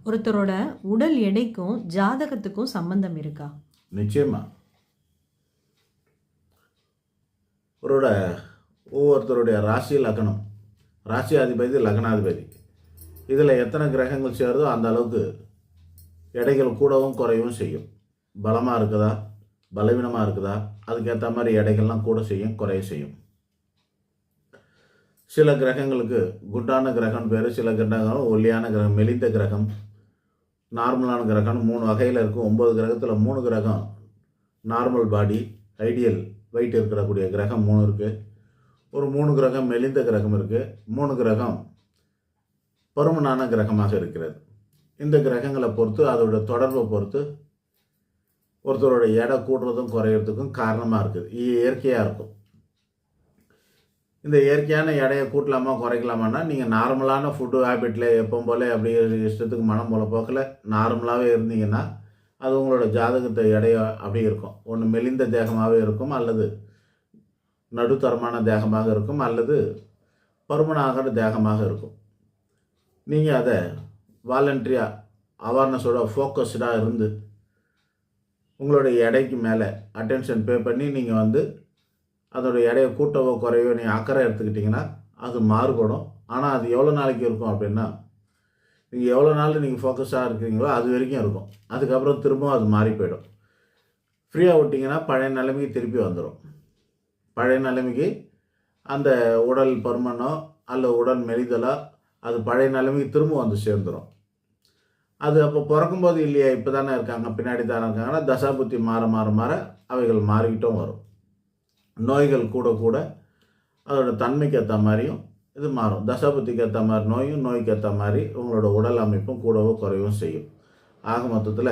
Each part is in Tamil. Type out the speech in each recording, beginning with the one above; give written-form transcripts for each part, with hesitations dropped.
ஒருத்தரோட உடல் எடைக்கும் ஜாதகத்துக்கும் சம்பந்தம் இருக்கா? நிச்சயமா. ஒவ்வொருத்தருடைய ராசி லக்னம், ராசியாதிபதி லக்னாதிபதி, இதில் எத்தனை கிரகங்கள் சேருதோ அந்த அளவுக்கு எடைகள் கூடவும் குறையவும் செய்யும். பலமாக இருக்குதா, பலவீனமாக இருக்குதா, அதுக்கேற்ற மாதிரி எடைகள்லாம் கூட செய்யும், குறைய செய்யும். சில கிரகங்களுக்கு குண்டான கிரகம்னு பேர், சில கிரகங்களும் ஒல்லியான கிரகம், மெலிந்த கிரகம், நார்மலான கிரகம் 3 வகையில் இருக்கும். 9 கிரகத்தில் 3 கிரகம் நார்மல் பாடி, ஐடியல் வெயிட் இருக்கக்கூடிய கிரகம் 3 இருக்குது. ஒரு 3 கிரகம் மெலிந்த கிரகம் இருக்குது. 3 கிரகம் பருமனான கிரகமாக இருக்கிறது. இந்த கிரகங்களை பொறுத்து, அதோட தொடர்பை பொறுத்து ஒருத்தரோட எடை கூடுறதும் குறையிறதுக்கும் காரணமாக இருக்குது. இயற்கையாக இருக்கும். இந்த இயற்கையான எடையை கூட்டலாமா குறைக்கலாமான்னா, நீங்கள் நார்மலான ஃபுட்டு ஹேபிட்டில் எப்பவும் போல் அப்படியே இஷ்டத்துக்கு மனம் போல போக்கில் நார்மலாகவே இருந்தீங்கன்னா, அது உங்களோட ஜாதகத்தை எடையை அப்படி இருக்கும். ஒன்று மெலிந்த தேகமாகவே இருக்கும், அல்லது நடுத்தரமான தேகமாக இருக்கும், அல்லது பருமனாகிற தேகமாக இருக்கும். நீங்கள் அதை வாலண்ட்ரியாக அவேர்னஸோட ஃபோக்கஸ்டாக இருந்து உங்களுடைய எடைக்கு மேலே அட்டென்ஷன் பே பண்ணி நீங்கள் அதோடய எடையை கூட்டவோ குறையவோ நீங்கள் அக்கறை எடுத்துக்கிட்டிங்கன்னா அது மாறுபடும். ஆனால் அது எவ்வளோ நாளைக்கு இருக்கும் அப்படின்னா, நீங்கள் எவ்வளோ நாள் நீங்கள் ஃபோக்கஸாக இருக்கிறீங்களோ அது வரைக்கும் இருக்கும். அதுக்கப்புறம் திரும்பவும் அது மாறி போயிடும். ஃப்ரீயாக விட்டிங்கன்னா பழைய நிலைமைக்கு திருப்பி வந்துடும். பழைய நிலைமைக்கு அந்த உடல் பருமனோ அல்ல உடல் மெலிதலோ அது பழைய நிலைமைக்கு திரும்ப வந்து சேர்ந்துடும். அது அப்போ பிறக்கும்போது இல்லையா, இப்போ தானே இருக்காங்க, பின்னாடி தானே இருக்காங்கன்னா தசாபுத்தி மாற மாற மாற அவைகள் மாறிக்கிட்டும் வரும். நோய்கள் கூட கூட அதோட தன்மைக்கு ஏற்ற மாதிரியும் இது மாறும். தசாபுத்திக்கு ஏற்ற மாதிரி நோயும், நோய்க்கு ஏற்ற மாதிரி உங்களோட உடல் அமைப்பும் கூடவோ குறையவும் செய்யும். ஆக மொத்தத்தில்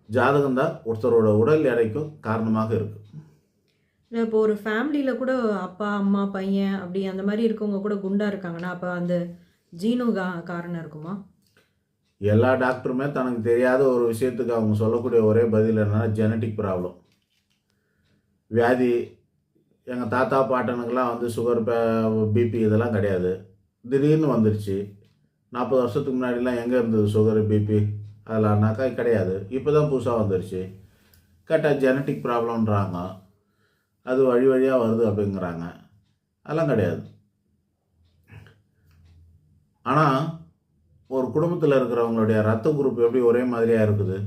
ஜாதகம்தான் ஒருத்தரோட உடல் எடைக்கும் காரணமாக இருக்குது. இப்போ ஒரு ஃபேமிலியில் கூட அப்பா அம்மா பையன் அப்படி அந்த மாதிரி இருக்கவங்க கூட குண்டாக இருக்காங்கன்னா, அப்போ அந்த ஜீனு காரணம் இருக்குமா? எல்லா டாக்டருமே தனக்கு தெரியாத ஒரு விஷயத்துக்கு அவங்க சொல்லக்கூடிய ஒரே பதில் என்னன்னா, ஜெனட்டிக் ப்ராப்ளம். வியாதி எங்கள் தாத்தா பாட்டனுக்கெல்லாம் சுகர், பிபி இதெல்லாம் கிடையாது. திடீர்னு வந்துருச்சு. 40 வருஷத்துக்கு முன்னாடிலாம் எங்கே இருந்தது சுகரு, பிபி அதெல்லாம்னாக்கா கிடையாது. இப்போ தான் புதுசாக வந்துருச்சு. கேட்டால் ஜெனட்டிக் ப்ராப்ளம்ன்றாங்க, அது வழி வழியாக வருது அப்படிங்கிறாங்க. அதெல்லாம் கிடையாது. ஆனால் ஒரு குடும்பத்தில் இருக்கிறவங்களுடைய ரத்த குரூப் எப்படி ஒரே மாதிரியாக இருக்குது?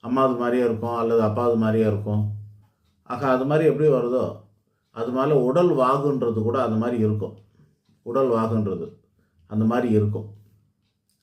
அம்மாவது மாதிரியே இருக்கும், அல்லது அப்பாவது மாதிரியே இருக்கும். ஆக அது மாதிரி எப்படி வருதோ அது மாதிரி உடல் வாகுன்றது கூட அந்த மாதிரி இருக்கும். உடல் வாகுன்றது அந்த மாதிரி இருக்கும்.